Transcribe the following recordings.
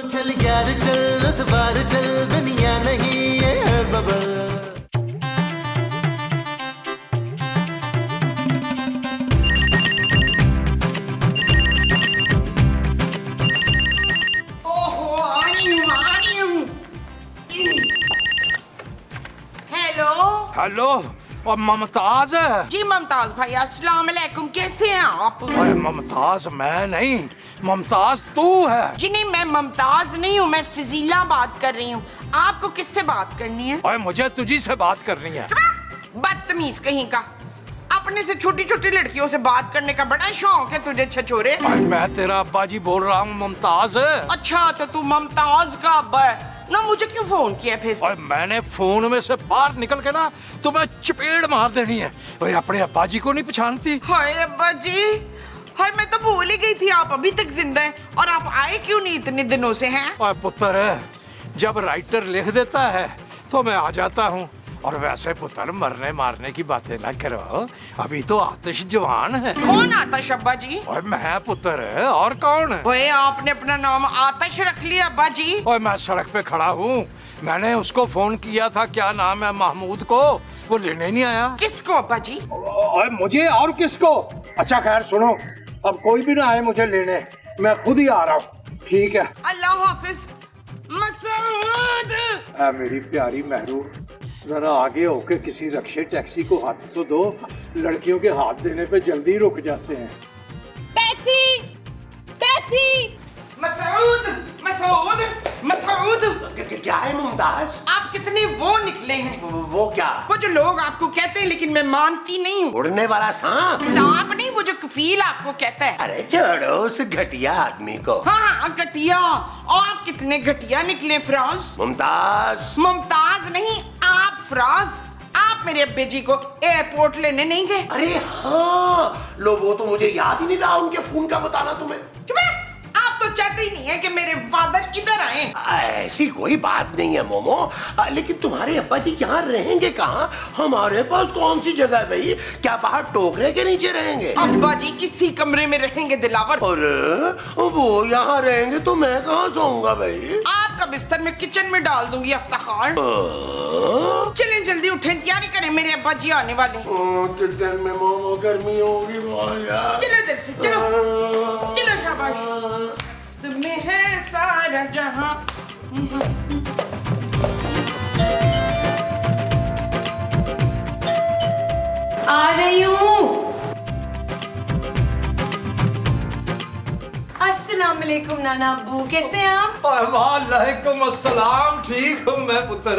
चल यार चल उस बार चल दुनिया नहीं ये है बबल। हेलो और मुमताज है? जी मुमताज भाई अस्सलाम वालेकुम, कैसे हैं आप? ओए मुमताज मैं नहीं, मुमताज तू है। जी नहीं, मैं मुमताज नहीं हूँ, मैं फजीला बात कर रही हूँ। आपको किससे बात करनी है? ओए मुझे तुझी से बात करनी है। बदतमीज कहीं का, अपने से छोटी छोटी लड़कियों से बात करने का बड़ा शौक है तुझे छछोरे। मैं तेरा अब्बा जी बोल रहा हूँ मुमताज। अच्छा तो तू मुमताज का अब्बा है ना, मुझे क्यों फोन किया फिर? और मैंने फोन में से बाहर निकल के ना तुम्हें चपेड़ मार देनी है। ओए अपने अब्बा जी को नहीं पहचानती? हाय अब्बा जी, हाय मैं तो भूल ही गई थी आप अभी तक जिंदा हैं। और आप आए क्यों नहीं इतने दिनों से हैं? ओए पुत्र है, जब राइटर लिख देता है तो मैं आ जाता हूँ। और वैसे पुत्र मरने मारने की बातें ना करो, अभी तो आतिश जवान है। कौन आतिश अब्बा जी? और मैं पुत्र है और कौन है? ओए आपने अपना नाम आतिश रख लिया अब्बा जी। और मैं सड़क पे खड़ा हूँ, मैंने उसको फोन किया था, क्या नाम है, महमूद को, वो लेने नहीं आया। किसको अब्बा जी? और मुझे और किसको? अच्छा खैर सुनो, अब कोई भी ना आए मुझे लेने, मैं खुद ही आ रहा हूँ। ठीक है, अल्लाह हाफिज मसूद। मेरी प्यारी महरूर, जरा आगे होके किसी रक्शे टैक्सी को हाथ तो दो, लड़कियों के हाथ देने पे जल्दी रुक जाते हैं। Taxi taxi. मसूद मसूद मसूद, क्या है मुमताज? आप कितने वो निकले हैं। वो क्या? वो जो लोग आपको कहते हैं लेकिन मैं मानती नहीं हूँ। उड़ने वाला सांप? सांप नहीं, वो जो कफील आपको कहता है। अरे छोड़ो उस घटिया आदमी को। हाँ घटिया, और आप कितने घटिया निकले फराज। मुमताज। मुमताज नहीं, आप फराज। आप मेरे अब्बे जी को एयरपोर्ट लेने नहीं गए? अरे हाँ, लो वो तो मुझे याद ही नहीं रहा उनके फोन का बताना तुम्हें। चुप है, आप तो चाहते ही नहीं है कि मेरे फादर इधर आए। ऐसी कोई बात नहीं है मोमो, लेकिन तुम्हारे अब्बा जी यहाँ रहेंगे कहाँ? हमारे पास कौन सी जगह है भाई? क्या बाहर टोकरे के नीचे रहेंगे? अब्बा जी इसी कमरे में रहेंगे दिलावर। अरे वो यहाँ रहेंगे तो मैं कहाँ सोऊंगा भाई? आपका बिस्तर में किचन में डाल दूंगी अफ्ताखार। चलें जल्दी उठें, तैयारी करें, मेरे अब्बा जी आने वाले। किचन में मोमो गर्मी होगी बहुत यार। चलो इधर से, चलो चलो शाबाश। तुम्हें है सारा जहां। आ रही हूँ। अस्सलाम वालेकुम नाना अब्बू, कैसे हैं आप? वालेकुम अस्सलाम, ठीक हूँ मैं पुत्र।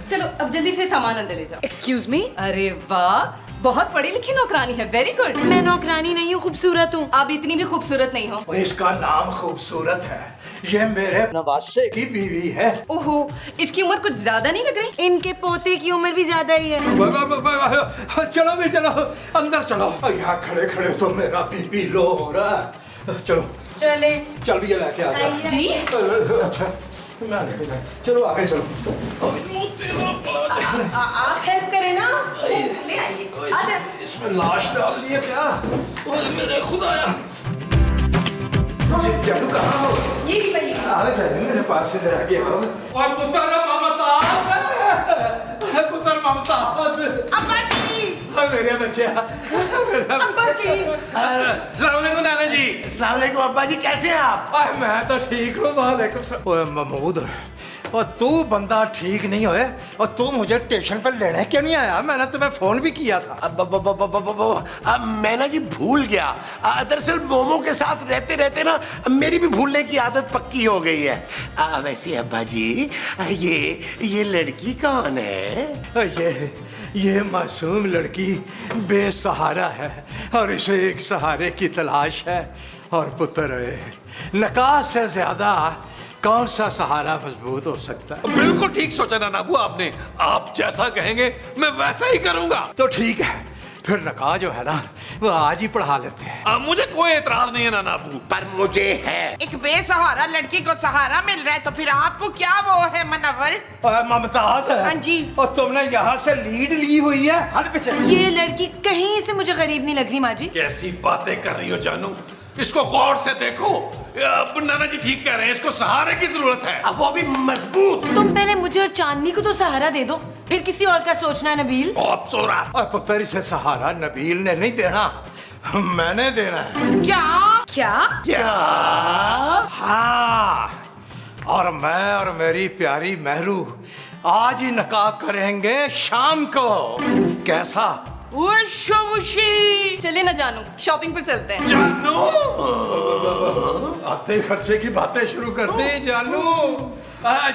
चलो अब जल्दी से सामान अंदर ले जाओ। Excuse me. अरे वाह, बहुत पढ़ी लिखी नौकरानी है, वेरी गुड। मैं नौकरानी नहीं हूँ, खूबसूरत हूँ। आप इतनी भी खूबसूरत नहीं हो। इसका नाम खूबसूरत है, ये मेरे नवासे की बीवी है। ओहो, इसकी उम्र कुछ ज्यादा नहीं लग रही? इनके पोते की उम्र भी ज्यादा ही है। चलो भी चलो, अंदर चलो। यहाँ खड़े खड़े तो मेरा बीपी लो हो रहा है। चलो चले। चल भी लेके आ जा। जी अच्छा मैं लेके जा, चलो आगे चलो। आप हेल्प करें ना, ले आइए। आजा। इसमें लाश डाल दी है क्या? ओए मेरे खुदाया, जादू कहाँ हो? ये भी पहले आओ जाने मेरे पास से आगे आओ। और पुत्र ममताज, पुत्र ममताज। अब्बा जी, मेरे बच्चे, अब्बा जी। अस्सलाम वालेकुम नाना जी। अस्सलाम वालेकुम अब्बा जी, कैसे हैं आप? मैं तो ठीक हूँ, वालेकुम सलाम। ओए महमूद, और तू बंदा ठीक नहीं होए और तू मुझे स्टेशन पर लेने क्यों नहीं आया? मैंने तुम्हें फोन भी किया था। अब मैं ना जी भूल गया। दरअसल मोमो के साथ रहते रहते ना मेरी भी भूलने की आदत पक्की हो गई है। वैसे अब्बा जी, ये लड़की कौन है? ये मासूम लड़की बेसहारा है और इसे एक सहारे की तलाश है। और पुत्र, नकाह से ज्यादा कौन सा सहारा मजबूत हो सकता है? बिल्कुल ठीक सोचा नाना अबू आपने, आप जैसा कहेंगे मैं वैसा ही करूंगा। तो ठीक है, फिर नकाह जो है ना वो आज ही पढ़ा लेते हैं। मुझे कोई एतराज नहीं है नाना अबू। पर मुझे है। एक बेसहारा लड़की को सहारा मिल रहा है तो फिर आपको क्या वो है मनवर? मुमताज है। हाँ जी। और तुमने यहाँ से लीड ली हुई है, हट पीछे। ये लड़की कहीं से मुझे गरीब नहीं लग रही माँ जी। कैसी बातें कर रही हो जानू? इसको गौर से देखो। अब नाना जी ठीक कह रहे हैं, इसको सहारे की जरूरत है। अब वो भी मजबूत। तुम पहले मुझे और चांदनी को तो सहारा दे दो, फिर किसी और का सोचना है नबील। बहुत सोरा। और पुत्र इसे सहारा नबील ने नहीं देना, मैंने देना है। क्या? क्या? क्या? हाँ, और मैं और मेरी प्यारी महरू आज ही निकाह करेंगे शाम को। कैसा? वुशी। चले ना जानू, शॉपिंग पर चलते हैं। जानू, आते खर्चे की बातें शुरू कर दी जानू।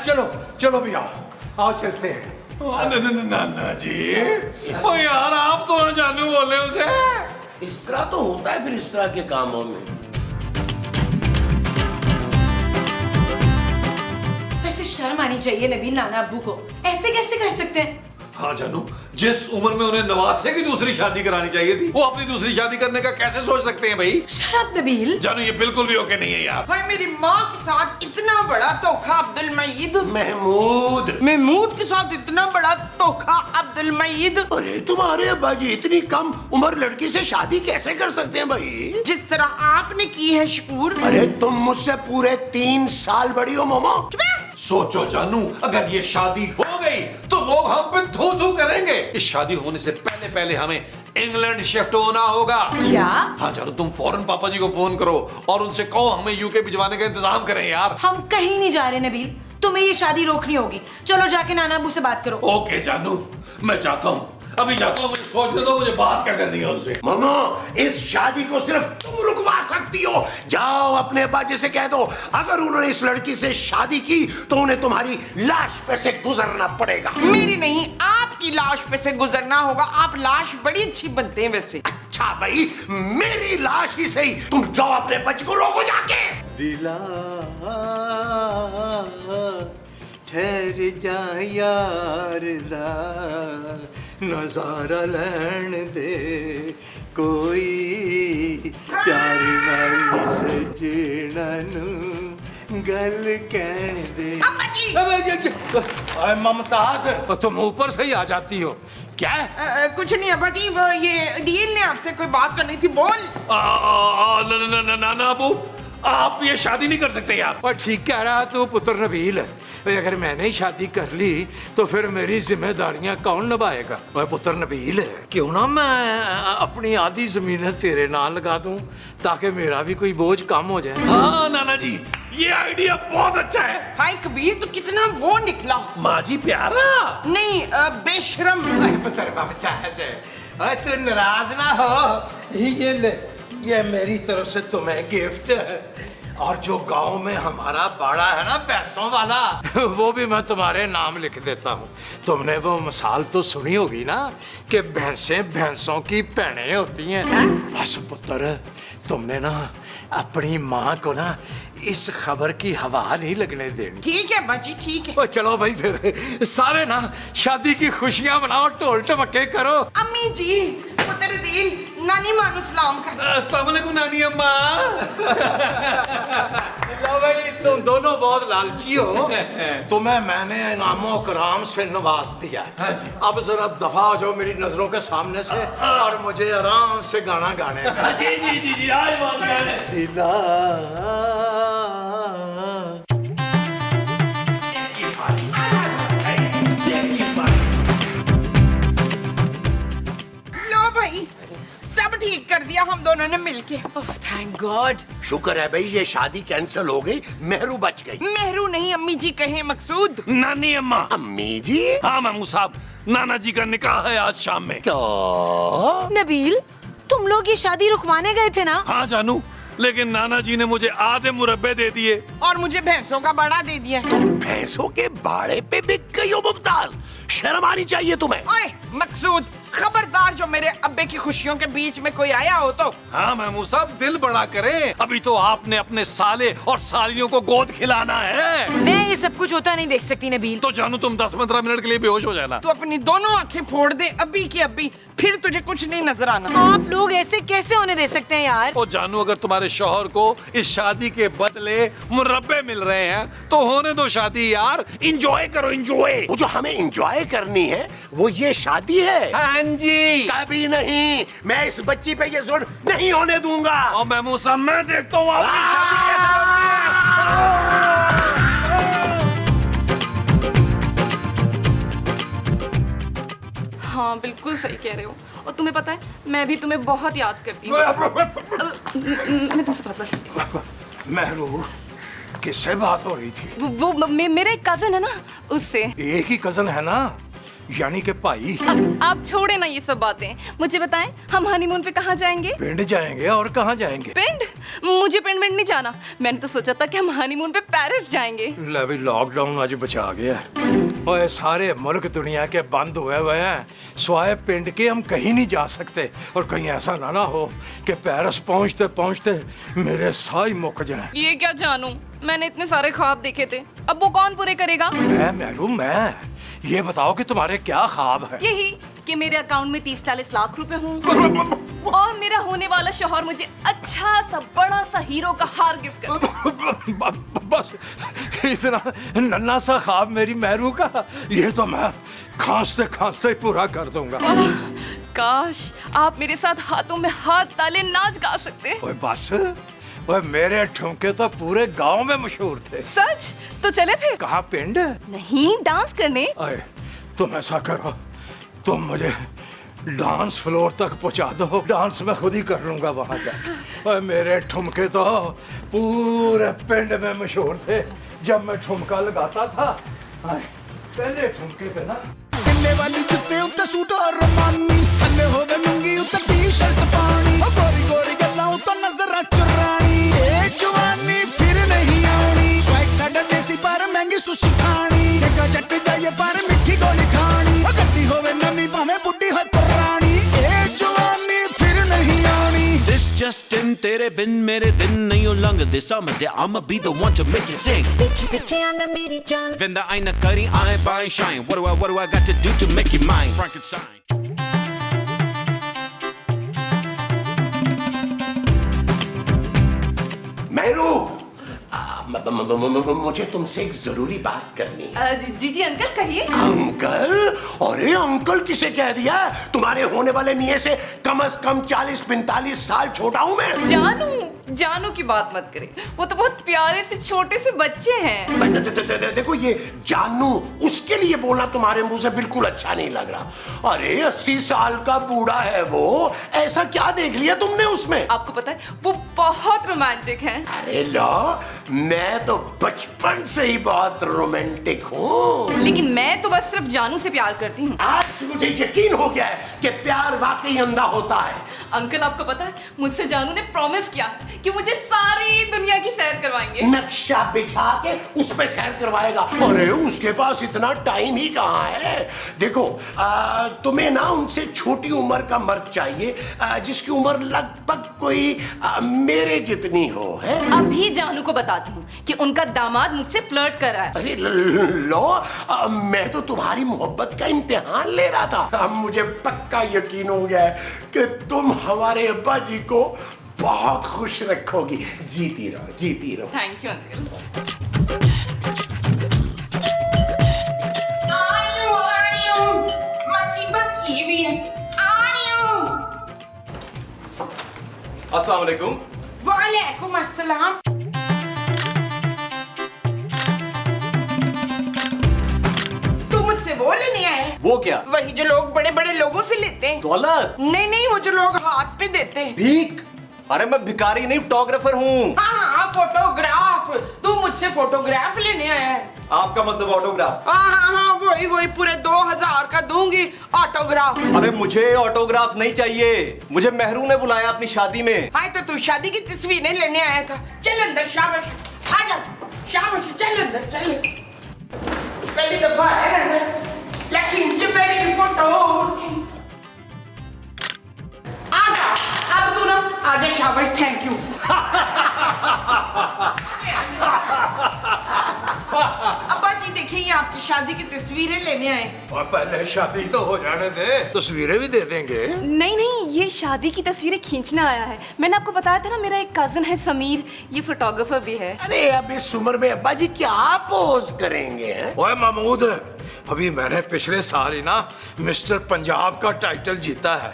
चलो चलो भी आओ चलते हैं। नाना जी, ओ यार आप तो ना जानू बोले उसे। इस तरह तो होता है फिर इस तरह के कामों में। वैसे शर्म आनी चाहिए नबील नाना अब्बू को, ऐसे कैसे कर सकते हैं? हाँ जानू, जिस उम्र में उन्हें नवासे की दूसरी शादी करानी चाहिए थी, वो अपनी दूसरी शादी करने का कैसे सोच सकते हैं भाई? शराब नबील। जानू ये बिल्कुल भी ओके नहीं है यार। भाई मेरी माँ के साथ इतना बड़ा धोखा अब्दुल मईद। महमूद, महमूद के साथ इतना बड़ा धोखा अब्दुल मईद। अरे तुम्हारे अब्बा जी इतनी कम उम्र लड़की से शादी कैसे कर सकते हैं भाई? जिस तरह आपने की है शकूर। अरे तुम मुझसे पूरे 3 साल बड़ी हो मोमो। सोचो जानू, अगर ये शादी हो गई तो लोग हम पे थू थू करेंगे। इस शादी होने से पहले पहले हमें इंग्लैंड शिफ्ट होना होगा। क्या? हाँ जानू, तुम फौरन पापा जी को फोन करो और उनसे कहो हमें यूके भिजवाने का इंतजाम करें यार। हम कहीं नहीं जा रहे नबील, तुम्हें ये शादी रोकनी होगी। चलो जाके नाना अब्बू से बात करो। ओके जानू, मैं जाता हूँ, अभी जाता हूँ। मुझे सोचने दो, मुझे बात क्या करनी है उनसे। मोमो, इस शादी को सिर्फ तुम रुकवा सकती हो। जाओ अपने अब्बा जी से कह दो, अगर उन्होंने इस लड़की से शादी की तो उन्हें तुम्हारी लाश पे से गुजरना पड़ेगा। मेरी नहीं, आपकी लाश पे से गुजरना होगा। आप लाश बड़ी अच्छी बनते हैं वैसे। अच्छा भाई, मेरी लाश ही सही। तुम जाओ अपने बच्चे को रोको जाके। दिला ठहर जा यार, नजारा लैन दे कोई प्यार वाली सजना नू गल कहन दे। अब्बा जी। ममताज, तुम ऊपर से ही आ जाती हो क्या? कुछ नहीं अब्बा जी, वो ये दीन ने आपसे कोई बात करनी थी, बोल। नाना अबू, आप ये शादी नहीं कर सकते यार। और ठीक कह रहा तू पुत्र नबील। अगर मैंने ही शादी कर ली तो फिर मेरी जिम्मेदारियां कौन निभाएगा? और पुत्र नबील, क्यों ना मैं अपनी आधी जमीनें तेरे नाम लगा दूं ताकि मेरा भी कोई बोझ कम हो जाए। हाँ नाना जी, ये आइडिया बहुत अच्छा है। हाय कबीर, तो कितना वो निकला। माँ जी प्यारा। नहीं बेशरम। पुत्र ममताज, तू नाराज ना हो, ये ले, ये मेरी तरफ से तुम्हें गिफ्ट है। और जो गांव में हमारा बाड़ा है ना पैसों वाला, वो भी मैं तुम्हारे नाम लिख देता हूँ। तुमने वो मिसाल तो सुनी होगी ना कि भैंसें भैंसों की भैनें होती हैं। बस पुत्र, तुमने ना अपनी माँ को ना इस खबर की हवा नहीं लगने देनी। ठीक है बाजी, ठीक है। ओ चलो भाई, फिर सारे ना शादी की खुशियां मनाओ, ढोल टमके करो। अम्मी जी, पुत्र दीन, नानी मानो सलाम कर। अस्सलाम वालेकुम नानी अम्मा। लो भाई, तुम दोनों बहुत लालची हो। तुम्हें मैंने इनामों कराम से नवाज दिया। अब जरा दफा हो जाओ मेरी नजरों के सामने से और मुझे आराम से गाना गाने दो। जी जी जी जी, आज बात करें। दिला लो भाई, सब ठीक कर दिया हम दोनों ने मिलके। Thank God. शुक्र है भाई, ये शादी कैंसिल हो गई, मेहरू बच गई। मेहरू नहीं, अम्मी जी कहे मकसूद। नानी अम्मा। अम्मी जी। हाँ मामू साहब, नाना जी का निकाह है आज शाम में। क्या? नबील, तुम लोग ये शादी रुकवाने गए थे ना? हाँ जानू, लेकिन नाना जी ने मुझे आधे मुरब्बे दे दिए। और मुझे भैंसों का बड़ा दे दिया। तुम भैंसों के बाड़े पे बिक गई हो मुमताज, शर्म आनी चाहिए तुम्हें। ओए मकसूद, खबरदार जो मेरे अब्बे की खुशियों के बीच में कोई आया हो तो। हाँ मामू साहब, दिल बड़ा करें, अभी तो आपने अपने साले और सालियों को गोद खिलाना है। मैं ये सब कुछ होता नहीं देख सकती नबील। तो जानू, तुम 10-15 मिनट के लिए बेहोश हो जाना। तू अपनी दोनों आंखें फोड़ दे अब्बी की अब्बी, फिर तुझे कुछ नहीं नजर आना। आप लोग ऐसे कैसे होने दे सकते हैं यार? ओ जानू, अगर तुम्हारे शौहर को इस शादी के बदले मुरब्बे मिल रहे हैं तो होने दो शादी यार, इंजॉय करो, इंजॉय। वो जो हमें एंजॉय करनी है वो ये शादी है। हाँ बहन जी। कभी नहीं, मैं इस बच्ची पे ये जुल्म नहीं होने दूंगा। और महमूद साहब मैं देखता हूँ आपकी शादी कैसे हाँ बिल्कुल सही कह रहे हो। और तुम्हें पता है मैं भी तुम्हें बहुत याद करती हूँ। मैं तुमसे बात करती हूँ। महरू, किससे बात हो रही थी? वो मेरा एक कजन है ना, उससे। एक ही कजन है ना, यानी कि भाई। अब आप छोड़े ना ये सब बातें, मुझे बताएं हम हनीमून पे कहाँ जाएंगे? पिंड जाएंगे। और कहाँ जाएंगे? पिंड? मुझे पिंड नहीं जाना। मैंने तो सोचा था कि हम हनीमून पे पेरिस जाएंगे। ले भी लॉकडाउन आज बचा गया। और सारे मुल्क दुनिया के बंद हुए हैं, स्वाय पिंड के हम कहीं नहीं जा सकते। और कहीं ऐसा ना हो कि पेरिस पहुंचते पहुंचते मेरे साह ही मुक जाए। ये क्या जानू, मैंने इतने सारे ख्वाब देखे थे, अब वो कौन पूरे करेगा? मैं महरूम, मैं ये बताओ कि तुम्हारे क्या ख्वाब है? यही कि मेरे अकाउंट में 30-40 लाख रुपए हों और मेरा होने वाला शौहर मुझे अच्छा सा बड़ा सा हीरो का हार गिफ्ट करे। बस इतना नन्हा सा ख्वाब मेरी महरू का, ये तो मैं खांसते खांसते ही पूरा कर दूंगा। काश आप मेरे साथ हाथों में हाथ डाले नाच गा सकते। ओए बस, ओए मेरे ठुमके तो पूरे गांव में मशहूर थे। सच? तो चले फिर। कहाँ पिंड? नहीं, डांस करने। अरे तुम ऐसा करो, तुम मुझे डांस फ्लोर तक पहुंचा दो, डांस मैं खुद ही कर लूंगा वहां जाके। ओए मेरे ठुमके तो पूरे पिंड में मशहूर थे जब मैं ठुमका लगाता था। पहले ठुमके पे ना किन्ने वाली जुत्ते उत्ते सूट और रमानी, थल्ले होवे लुंगी उत्ते टी-शर्ट पानी, ओ गोरी गोरी गल्लां उत्ते नजरां चुरानी, ए जवानी फिर नहीं आनी, स्वैग साडा देसी पर महंगी सुशी खानी, देखा जट जाइए पर मिठी गोली खानी, ओ गड्डी होवे नवी भाਵੇਂ बुड्ढी होए पुरानी, ए जवानी फिर नहीं आनी। This just in, तेरे बिन मेरे दिन नहीं हो लंघदे समझदे, I'ma be the one to make it sing। पीछे पीछे आना मेरी जान। Wenn the eine curry, I buy shine। What do I got to do to make you mine? Frankenstein। महरू, मुझे तुमसे एक जरूरी बात करनी है। जी जी अंकल कहिए। अंकल? अरे अंकल किसे कह दिया? तुम्हारे होने वाले मियाँ से कम से कम 40-45 साल छोटा हूँ मैं। जानू की बात मत करें, वो तो बहुत प्यारे से छोटे से बच्चे हैं। देखो ये जानू, उसके लिए बोलना तुम्हारे मुंह से बिल्कुल अच्छा नहीं लग रहा। अरे 80 साल का बूढ़ा है वो, ऐसा क्या देख लिया तुमने उसमें? आपको पता है वो बहुत रोमांटिक हैं। अरे लो, मैं तो बचपन से ही बहुत रोमांटिक हूँ। लेकिन मैं तो बस सिर्फ जानू से प्यार करती हूँ। आज मुझे यकीन हो गया है कि प्यार वाकई अंधा होता है। अंकल आपको पता है मुझसे जानू ने प्रॉमिस किया है कि मुझे सारी दुनिया की सैर करवाएंगे। नक्शा बिछा के उस पे सैर करवाएगा। अरे उसके पास इतना टाइम ही कहाँ है। देखो तुम्हें ना उनसे छोटी उम्र का मर्द चाहिए, जिसकी उम्र लगभग कोई मेरे जितनी हो। है अभी जानू को बताती हूँ कि उनका दामाद मुझसे फ्लर्ट कर रहा है। अरे लो, मैं तो तुम्हारी मोहब्बत का इम्तिहान ले रहा था। अब मुझे पक्का यकीन हो गया है कि तुम हमारे अब्बा जी को बहुत खुश रखोगी। जीती रहो, जीती रहो। Thank you uncle. मुसीबत ये भी है। आ रही हूँ। अस्सलाम वालेकुम। वालेकुम अस्सलाम। तुम मुझसे वो लेने आए? वो क्या? वही जो लोग बड़े बड़े लोगों से लेते हैं। दौलत? नहीं, वो जो लोग हाथ पे देते हैं। भीख? अरे मैं भिखारी नहीं, फोटोग्राफर हूँ। हाँ, फोटोग्राफ। तू मुझसे फोटोग्राफ लेने आया है? आपका मतलब ऑटोग्राफ? हाँ, वही पूरे 2000 का दूंगी ऑटोग्राफ। अरे मुझे ऑटोग्राफ नहीं चाहिए, मुझे महरू ने बुलाया अपनी शादी में। हाँ तो तू शादी की तस्वीरें लेने आया था। चल अंदर, शाबाश। आ जा, शाबाश, चल अंदर, चल। पहली दफा है ना, लेकिन जब मेरी फोटो आ जा, अब तू ना आ जा, शाबाश, थैंक यू। अब्बा जी देखिए, ये आपकी शादी की तस्वीरें लेने आए। और पहले शादी तो हो जाने दे, तस्वीरें भी दे देंगे। नहीं, ये शादी की तस्वीरें खींचना आया है। मैंने आपको बताया था ना मेरा एक कजन है समीर, ये फोटोग्राफर भी है। अरे अब इस उम्र में अब्बा जी क्या पोज करेंगे? ओए महमूद, अभी मैंने पिछले साल ही ना मिस्टर पंजाब का टाइटल जीता है।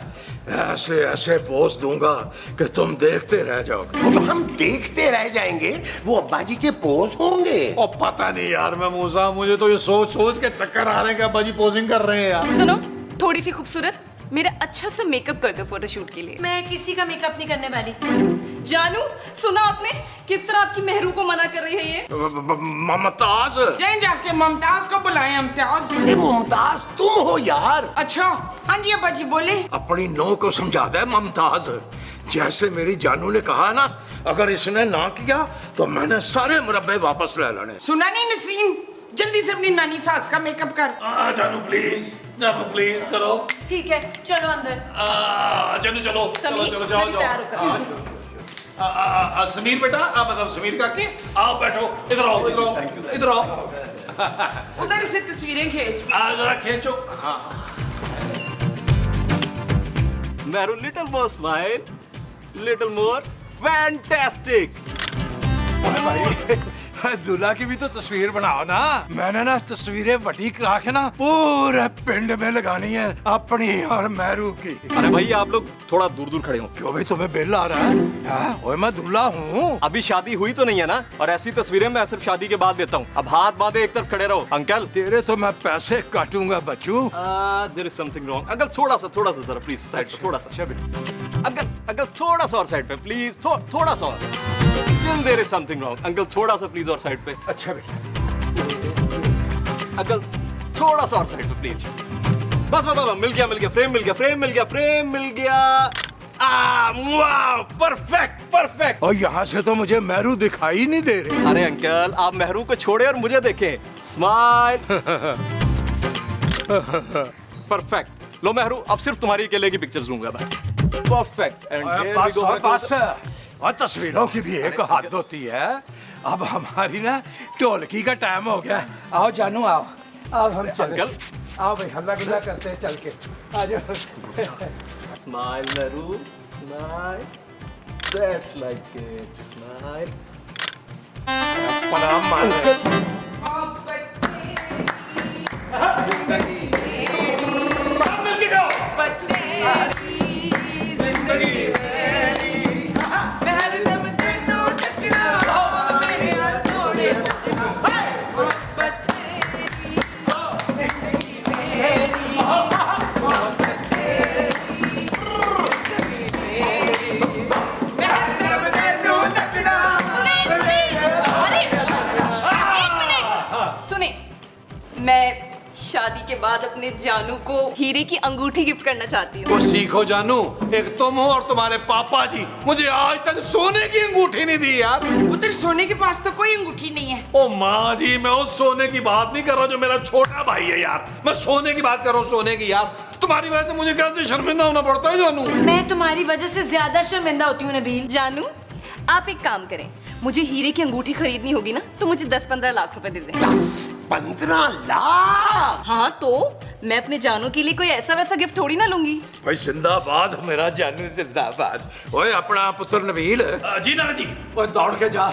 ऐसे ऐसे पोज दूंगा कि तुम देखते रह जाओगे। वो तो हम देखते रह जाएंगे, वो अब्बा जी के पोज होंगे। और पता नहीं यार, मैं मूसा, मुझे तो ये सोच सोच के चक्कर आ रहे हैं कि अब्बा जी पोजिंग कर रहे हैं यार। सुनो, थोड़ी सी खूबसूरत मेरा अच्छा सा मेकअप कर दो फोटोशूट के लिए। मैं किसी का मेकअप नहीं करने वाली। जानू, सुना आपने किस तरह आपकी मेहरू को मना कर रही है ये? ममताज, जाए जाके मुमताज को बुलाएं। मुमताज, अरे मुमताज तुम हो यार। अच्छा हाँ जी अब्बा जी बोले। अपनी नौ को समझा दे मुमताज। जैसे मेरी जानू ने कहा ना, अगर इसने ना किया तो मैंने सारे मुरब्बे वापस ले लेने। सुना नहीं नसरीन, जल्दी से अपनी नानी सास का मेकअप कर। जानू प्लीज करो। ठीक है, चलो अंदर। जानू चलो समीर, चलो जाओ मैं भी तैयार होकर जाओ। समीर बेटा, मतलब समीर काके, आओ बैठो, इधर आओ, इधर आओ। उधर से तस्वीरें खींच। जरा खींचो। Mehru, little more smile, little more fantastic. दूल्हा की भी तो तस्वीर बनाओ ना। मैंने ना तस्वीरें वटी करा के ना पूरे पिंड में लगानी है, अपनी और मेहरू की। अरे भाई आप लोग थोड़ा दूर दूर खड़े हो। क्यों भाई, तुम्हें बिल आ रहा है? ओए मैं दूल्हा हूँ। अभी शादी हुई तो नहीं है ना, और ऐसी तस्वीरें मैं सिर्फ शादी के बाद देता हूँ। अब हाथ बांधे एक तरफ खड़े रहो। अंकल, तेरे तो मैं पैसे काटूंगा बच्चू। There is something wrong. Uncle थोड़ा सा जरा प्लीज साइड पे, थोड़ा सा। अंकल थोड़ा सा और साइड पे प्लीज, थोड़ा सा और। Still there is something wrong. Uncle थोड़ा सा प्लीज और साइड पे। अच्छा बेटा। अंकल थोड़ा सा और साइड पे प्लीज। बस मिल गया, फ्रेम मिल गया। परफेक्ट। और यहाँ से तो मुझे मेहरू दिखाई नहीं दे रही। अरे अंकल, आप मेहरू को छोड़े और मुझे देखें। स्माइल। परफेक्ट। लो मेहरू, अब सिर्फ तुम्हारी अकेले की पिक्चर्स लूंगा मैं। परफेक्ट। बस और तस्वीरों की भी एक हद होती है। अब हमारी ना ढोलकी का टाइम हो गया। आओ जानू, आओ हम चले। अंकल, आओ भाई, हल्ला गुल्ला करते हैं चल के। आ जाओ। Smile Mehru, smile. That's like it. Smile. प्रणाम मान। मैं शादी के बाद अपने जानू को हीरे की अंगूठी गिफ्ट करना चाहती हूँ। वो सीखो जानू, एक तुम हो और तुम्हारे पापा जी मुझे आज तक सोने की अंगूठी नहीं दी यार। उधर सोने के पास तो कोई अंगूठी नहीं है। ओ माँ जी, मैं उस सोने की बात नहीं कर रहा जो मेरा छोटा भाई है यार। मैं सोने की बात कर रहा हूँ, सोने की यार। तुम्हारी वजह से मुझे कैसे शर्मिंदा होना पड़ता है जानू। मैं तुम्हारी वजह से ज्यादा शर्मिंदा होती हूँ नबील। जानू, आप एक काम करें, मुझे हीरे की अंगूठी खरीदनी होगी ना, तो मुझे 10-15 लाख रुपए दे दें। 10-15 लाख? हाँ, तो मैं अपने जानू के लिए कोई ऐसा वैसा गिफ्ट थोड़ी ना लूंगी। भाई जिंदाबाद मेरा जानू, जिंदाबाद। ओए अपना पुत्र नबील। जी नाना जी। ओए दौड़ के जा,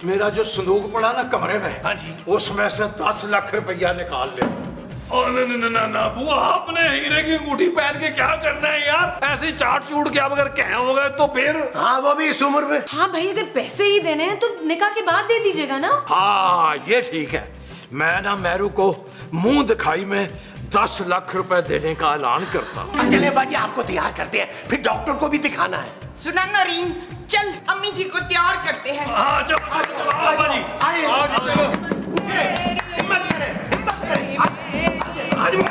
मेरा जो संदूक पड़ा ना कमरे में, हाँ जी, उसमें से 10 लाख रुपया निकाल ले। ना बुआ, आपने हीरे की अंगूठी पहन के क्या करना है यार? ऐसे ही चाट चूट के आप अगर कहे हो गए तो फिर। हाँ, वो भी इस उम्र में। हाँ भाई, अगर पैसे ही देने हैं तो निकाह के बाद दे दीजिएगा ना। हाँ ये ठीक है। मैं ना मेहरू को मुंह दिखाई में 10 लाख रुपए देने का ऐलान करता हूँ। चले बाजी, आपको तैयार करते हैं, फिर डॉक्टर को भी दिखाना है। सुना नरीन, चल अम्मी जी को तैयार करते हैं। हाँ चलो बाबा जी, आओ जी, चलो। हिम्मत करें, हिम्मत करें। आज वो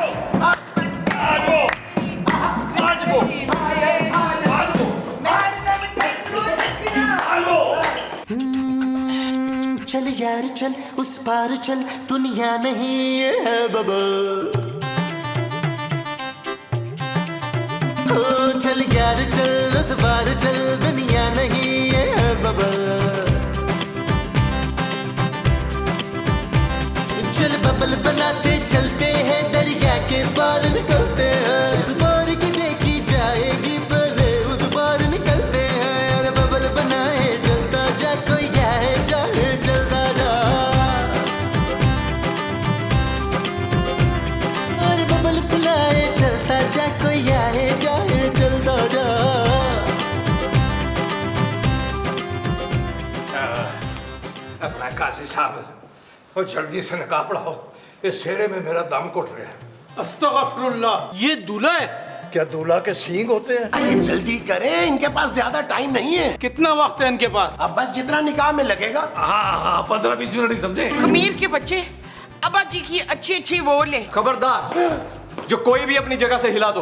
चल यार चल, उस पार चल, दुनिया नहीं है बबल। ओ चल यार चल, उस पार चल, दुनिया नहीं है बबल। चल बबल बनाते चलते हैं, दरिया के पार निकलते हैं। उस पार की देखी जाएगी, पहले उस पार निकलते हैं। अरे बबल बनाए चलता जा, कोई जाए जाए चलता जा। काजी साहब और जल्दी से निकाह पढ़ाओ, इस सेहरे में मेरा दम घुट रहा है। अस्तगफिरुल्लाह, ये दूल्हा है? क्या दूल्हा के सींग होते हैं? अरे जल्दी करें, इनके पास ज्यादा टाइम नहीं है। कितना वक्त है इनके पास? अब बस जितना निकाह में लगेगा। हाँ 15-20 मिनट ही समझे। खमीर के बच्चे अब्बा जी की अच्छी अच्छी वो ले। खबरदार, जो कोई भी अपनी जगह से हिला दो।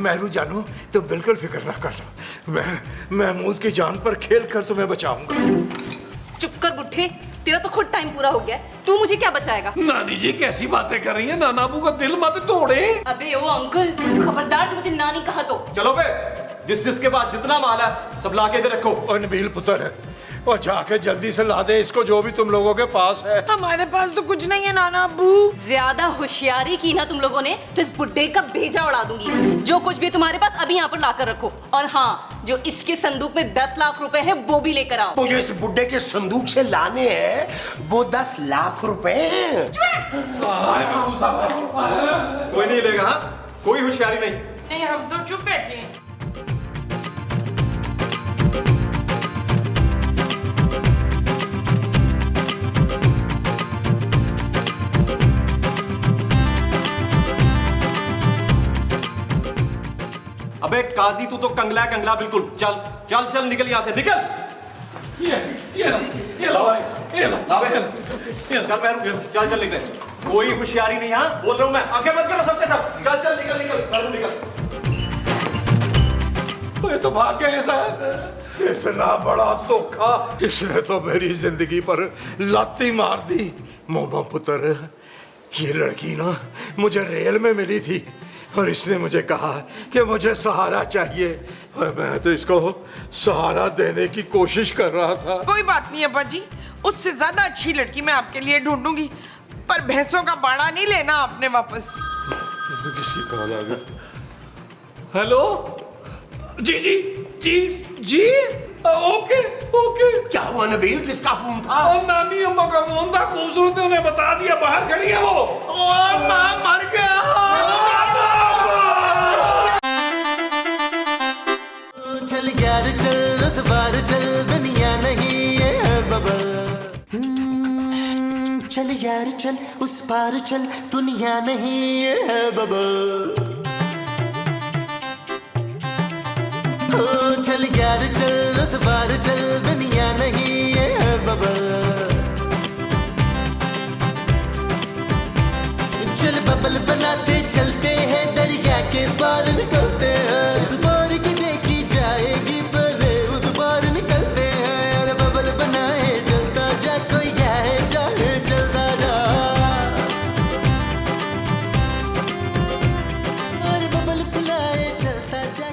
मेहरू जानू, तुम बिल्कुल फिक्र ना करो, मैं महमूद की जान पर खेल कर तुम्हें बचाऊंगा। चुप कर बुढ़े, तेरा तो खुद टाइम पूरा हो गया है। तू मुझे क्या बचाएगा? नानी जी कैसी बातें कर रही हैं, नाना अबू का दिल मत तोड़े। अबे ओ अंकल, खबरदार जो मुझे नानी कहा तो। चलो बे, जिसके पास जितना माल है सब लाके इधर रखो। और नबील पुत्र है, और जाके जल्दी से ला दे इसको जो भी तुम लोगों के पास है। हमारे पास तो कुछ नहीं है नाना अब्बू। ज्यादा होशियारी की ना तुम लोगों ने तो इस बुड्ढे का भेजा उड़ा दूंगी। जो कुछ भी है तुम्हारे पास अभी यहाँ पर लाकर रखो, और हाँ, जो इसके संदूक में 10 लाख रुपए है वो भी लेकर आओ। तो जो इस बुड्ढे के संदूक से लाने हैं वो 10 लाख रुपए हैं। कोई नहीं लेगा, हाँ? कोई होशियारी नहीं। नहीं, हम तो चुप बैठे हैं। अबे काजी, तू तो कंगला कंगला बिल्कुल। चल चल चल, निकल यहाँ से, निकल। ये लो भाई, ये लो। चल महरू, चल चल निकले। कोई होशियारी नहीं, हाँ? बोल रहा हूँ मैं, आंखें बंद करो सबके सब। चल चल निकल निकल, महरू निकल। ये तो भाग गए साहब। इतना बड़ा धोखा, इसने तो मेरी जिंदगी पर लाती मार दी। मोमो पुत्र, ये लड़की ना मुझे रेल में मिली थी और इसने मुझे कहा कि मुझे सहारा चाहिए, और मैं तो इसको सहारा देने की कोशिश कर रहा था। कोई बात नहीं अब्बा जी, उससे ज्यादा अच्छी लड़की मैं आपके लिए ढूंढूंगी, पर भैंसों का बाड़ा नहीं लेना आपने वापस। किसकी कॉल आ गई? हेलो जी जी जी जी, ओके ओके। क्या हुआ नबील, किसका फोन था? और नानी अम्मा का फोन था, खूबसूरत ने उन्हें बता दिया, बाहर खड़ी है वो। ओ मां मर गया। चल यार चल, उस बार चल, दुनिया नहीं है बबल। चल यार चल, उस पार चल, दुनिया नहीं है बबल। चल यार चल, उस बार चल, दुनिया नहीं है बबल। चल बबल बनाते चलते हैं, दरिया के पार निकलते हैं। इस बार की देखी जाएगी, पहले उस बार निकलते हैं। अरे बबल बनाए चलता जा, कोई जाए जाए चलता जा। अरे बबल बनाए चलता जा।